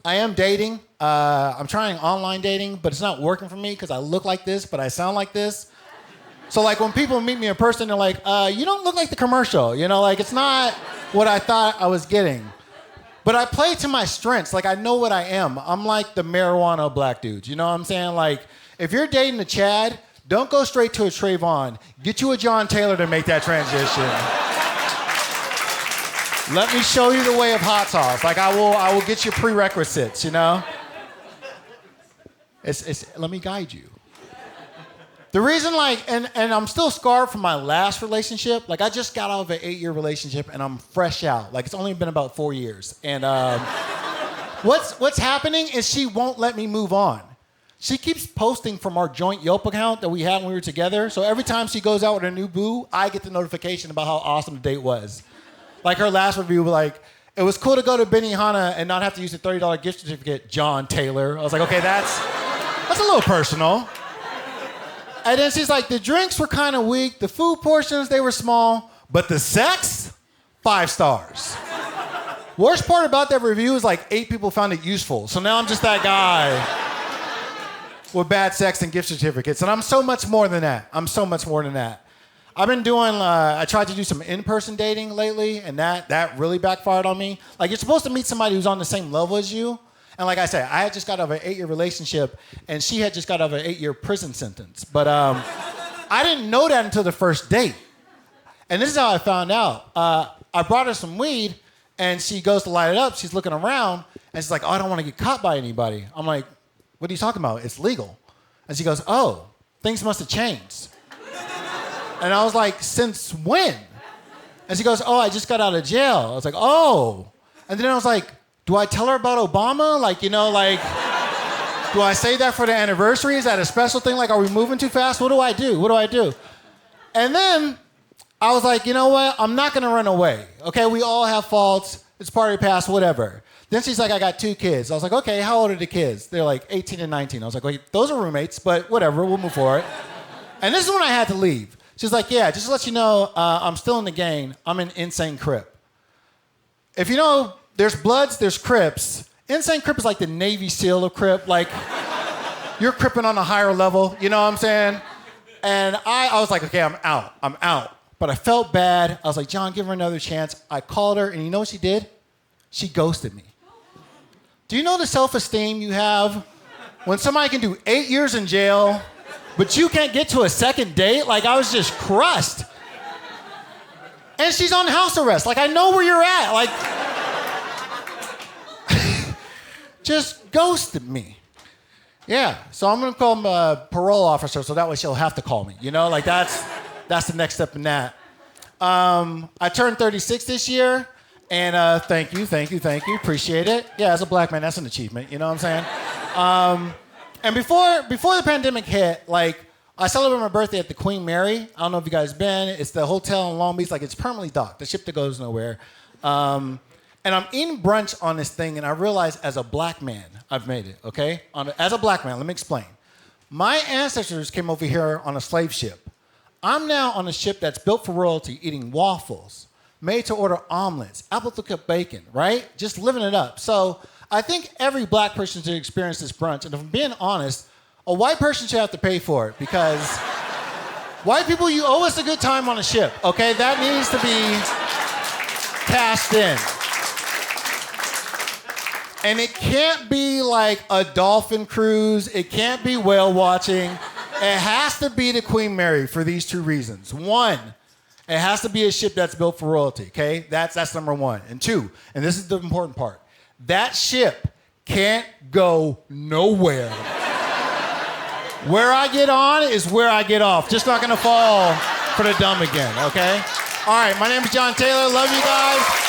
I am dating. I'm trying online dating, but it's not working for me because I look like this, but I sound like this. So like when people meet me in person, they're like, you don't look like the commercial. You know, like it's not what I thought I was getting. But I play to my strengths. Like I know what I am. I'm like the marijuana black dudes. You know what I'm saying? Like if you're dating a Chad, don't go straight to a Trayvon. Get you a John Taylor to make that transition. Let me show you the way of hot sauce. Like I will get you prerequisites, you know? Let me guide you. The reason and I'm still scarred from my last relationship. Like I just got out of an 8-year relationship and I'm fresh out. Like it's only been about 4 years. And what's happening is she won't let me move on. She keeps posting from our joint Yelp account that we had when we were together. So every time she goes out with a new boo, I get the notification about how awesome the date was. Like her last review was like, it was cool to go to Benihana and not have to use a $30 gift certificate, John Taylor. I was like, okay, that's a little personal. And then she's like, the drinks were kind of weak, the food portions, they were small, but the sex, 5 stars. Worst part about that review is like 8 people found it useful. So now I'm just that guy with bad sex and gift certificates. And I'm so much more than that. I've been doing, I tried to do some in-person dating lately, and that really backfired on me. Like, you're supposed to meet somebody who's on the same level as you. And like I said, I had just got out of an 8-year relationship, and she had just got out of an 8-year prison sentence. But I didn't know that until the first date. And this is how I found out. I brought her some weed, and she goes to light it up. She's looking around, and she's like, oh, I don't want to get caught by anybody. I'm like, what are you talking about? It's legal. And she goes, oh, things must have changed. And I was like, since when? And she goes, oh, I just got out of jail. I was like, oh. And then I was like, do I tell her about Obama? Like, you know, like, do I say that for the anniversary? Is that a special thing? Like, are we moving too fast? What do I do? And then I was like, you know what? I'm not going to run away. Okay, we all have faults. It's part of the past, whatever. Then she's like, I got 2 kids. I was like, okay, how old are the kids? They're like 18 and 19. I was like, wait, those are roommates, but whatever, we'll move forward. And this is when I had to leave. She's like, yeah, just to let you know, I'm still in the gang. I'm an insane Crip. If you know, there's Bloods, there's Crips. Insane Crip is like the Navy SEAL of Crip. Like, you're Cripping on a higher level, you know what I'm saying? And I was like, okay, I'm out. But I felt bad. I was like, John, give her another chance. I called her, and you know what she did? She ghosted me. Do you know the self-esteem you have when somebody can do 8 years in jail, but you can't get to a second date? Like, I was just crushed. And she's on house arrest. Like, I know where you're at. Like, just ghosted me. Yeah, so I'm gonna call him a parole officer so that way she'll have to call me. You know, like that's the next step in that. I turned 36 this year, and thank you, appreciate it. Yeah, as a black man, that's an achievement, you know what I'm saying? And before the pandemic hit, like, I celebrated my birthday at the Queen Mary. I don't know if you guys been. It's the hotel in Long Beach, like it's permanently docked, the ship that goes nowhere. And I'm eating brunch on this thing, and I realize as a black man, I've made it, okay? As a black man, let me explain. My ancestors came over here on a slave ship. I'm now on a ship that's built for royalty, eating waffles, made-to-order omelets, apple-to-cup bacon, right? Just living it up. So I think every black person should experience this brunch, and if I'm being honest, a white person should have to pay for it, because white people, you owe us a good time on a ship, okay? That needs to be cashed in. And it can't be like a dolphin cruise. It can't be whale watching. It has to be the Queen Mary for these 2 reasons. 1, it has to be a ship that's built for royalty, okay? That's number 1. And 2, and this is the important part, that ship can't go nowhere. Where I get on is where I get off. Just not gonna fall for the dumb again, okay? All right, my name is John Taylor. Love you guys.